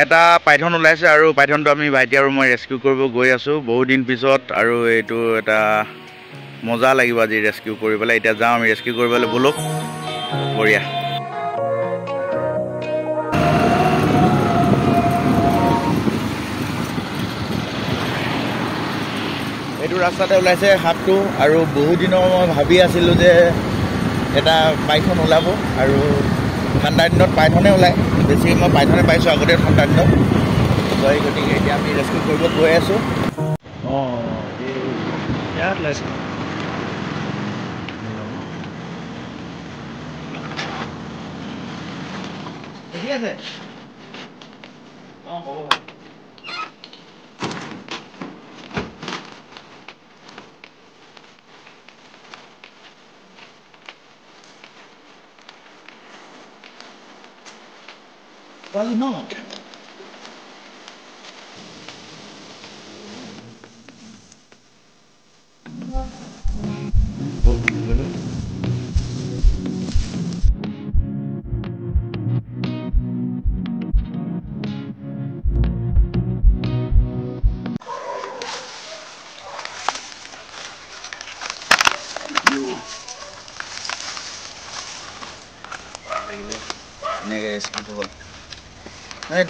এটা পাইথন ওলাইছে আৰু পাইথনটো আমি ভাইটি আৰু মই ৰেস্কিউ কৰিব গৈ আছোঁ বহুত দিন পিছত আৰু এইটো এটা মজা লাগিব আজি ৰেস্কিউ কৰি পেলাই এতিয়া যাওঁ আমি ৰেস্কিউ কৰিবলৈ ব'লক বঢ়িয়া এইটো ৰাস্তাতে ওলাইছে সাপটো আৰু বহুত দিনৰ মই ভাবি আছিলোঁ যে এটা পাইথন ওলাব আৰু ঠাণ্ডা দিনত পাইথনে ওলায় বেছি মই পাইথনে পাইছোঁ আগতে ঠাণ্ডা দিনত সেই গতিকে এতিয়া আমি ৰেস্কিউ কৰিব গৈ আছোঁ ইয়াত ওলাইছে ঠিক আছে অঁ হ'ব Well, no.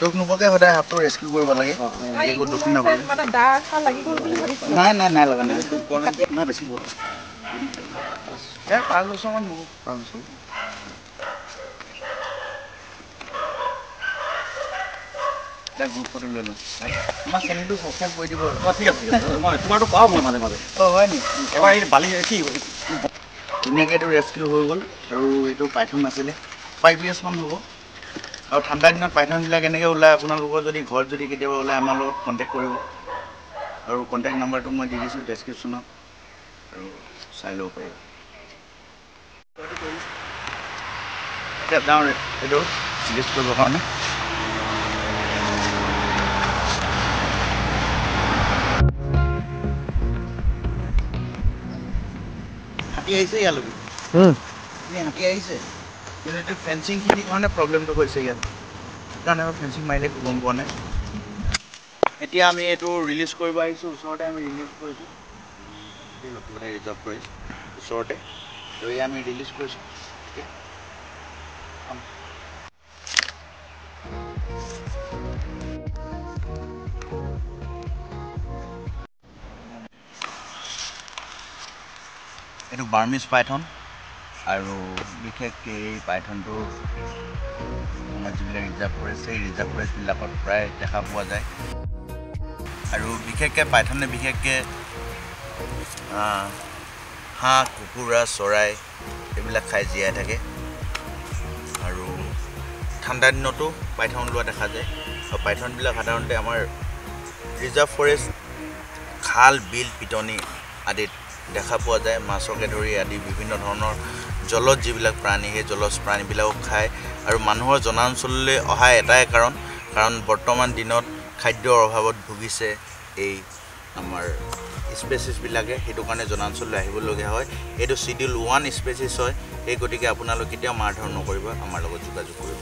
দুখ নোপোৱাকৈ সদায় সাপটো ৰেস্কিউ কৰিব লাগে একো দুখ নাপায় নাই নাই নাই লগা নাই নাই বেছি ইয়াৰ 5 বছৰমান হ'ব 5 বছৰ এতিয়া গ্ৰুপটো লৈ লওঁ আমাৰ চেনেলটো ছাবস্ক্ৰাইব কৰি দিব ঠিক আছে মই তোমাৰতো পাওঁ মই মাজে মাজে হয় নি এবাৰ এই বালি কি ধুনীয়াকৈ এইটো ৰেস্কিউ হৈ গ'ল আৰু এইটো পাইথন আছিলে 5 years মান হ'ব আৰু ঠাণ্ডা দিনত পাইথনবিলাক এনেকৈ ওলায় আপোনালোকৰ যদি ঘৰত যদি কেতিয়াবা ওলায় আমাৰ লগত কণ্টেক্ট কৰিব আৰু কণ্টেক্ট নাম্বাৰটো মই দি দিছোঁ ডেছক্ৰিপশ্যনত আৰু চাই ল'ব পাৰিব এতিয়া যাওঁ এইটো ৰিলিজ কৰিবৰ কাৰণে হাতী আহিছে ইয়ালৈকে হাতী আহিছে কিন্তু এইটো ফেঞ্চিংখিনিৰ কাৰণে প্ৰব্লেমটো হৈছে ইয়াত সেইকাৰণে আমি ফেঞ্চিং মাৰিলে গম পোৱা নাই এতিয়া আমি এইটো ৰিলিজ কৰিব আহিছোঁ ওচৰতে আমি ৰিলিজ কৰিছোঁ মানে ৰিজাৰ্ভ কৰিছোঁ ওচৰতে তো এয়া আমি ৰিলিজ কৰিছোঁ এইটো বাৰ্মিজ পাইথন আৰু বিশেষকৈ এই পাইথনটো আমাৰ যিবিলাক ৰিজাৰ্ভ ফৰেষ্ট সেই ৰিজাৰ্ভ ফৰেষ্টবিলাকত প্ৰায় দেখা পোৱা যায় আৰু বিশেষকৈ পাইথনে বিশেষকৈ হাঁহ কুকুৰা চৰাই এইবিলাক খাই জীয়াই থাকে আৰু ঠাণ্ডা দিনতো পাইথন ওলোৱা দেখা যায় আৰু পাইথনবিলাক সাধাৰণতে আমাৰ ৰিজাৰ্ভ ফৰেষ্ট খাল বিল পিটনি আদিত দেখা পোৱা যায় মাছকে ধৰি আদি বিভিন্ন ধৰণৰ জলত যিবিলাক প্ৰাণী সেই জলজ প্ৰাণীবিলাকক খায় আৰু মানুহৰ জনাঞ্চললৈ অহা এটাই কাৰণ বৰ্তমান দিনত খাদ্যৰ অভাৱত ভুগিছে এই আমাৰ স্পেচিছবিলাকে সেইটো কাৰণে জনাঞ্চললৈ আহিবলগীয়া হয় এইটো শিডিউল 1 স্পেচিছ হয় সেই গতিকে আপোনালোকে কেতিয়াও মাৰধৰ নকৰিব আমাৰ লগত যোগাযোগ কৰিব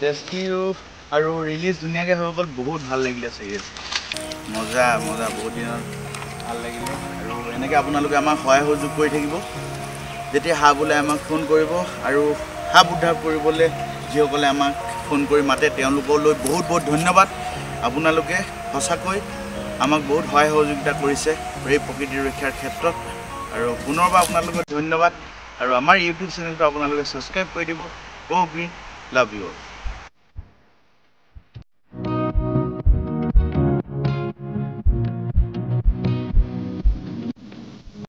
ৰেস্কিউ আৰু ৰিলিজ ধুনীয়াকৈ হৈ গ'ল বহুত ভাল লাগিলে চিৰিয়েল মজা মজা বহুত দিনত ভাল লাগিলে আৰু এনেকৈ আপোনালোকে আমাক সহায় সহযোগ কৰি থাকিব যেতিয়া সাপ ওলাই আমাক ফোন কৰিব আৰু সাপ উদ্ধাৰ কৰিবলৈ যিসকলে আমাক ফোন কৰি মাতে তেওঁলোকলৈ বহুত বহুত ধন্যবাদ আপোনালোকে সঁচাকৈ আমাক বহুত সহায় সহযোগিতা কৰিছে এই প্ৰকৃতি ৰক্ষাৰ ক্ষেত্ৰত আৰু পুনৰবাৰ আপোনালোকক ধন্যবাদ আৰু আমাৰ ইউটিউব চেনেলটো আপোনালোকে ছাবস্ক্ৰাইব কৰি দিব গো গ্ৰীণ লাভ ইউ অল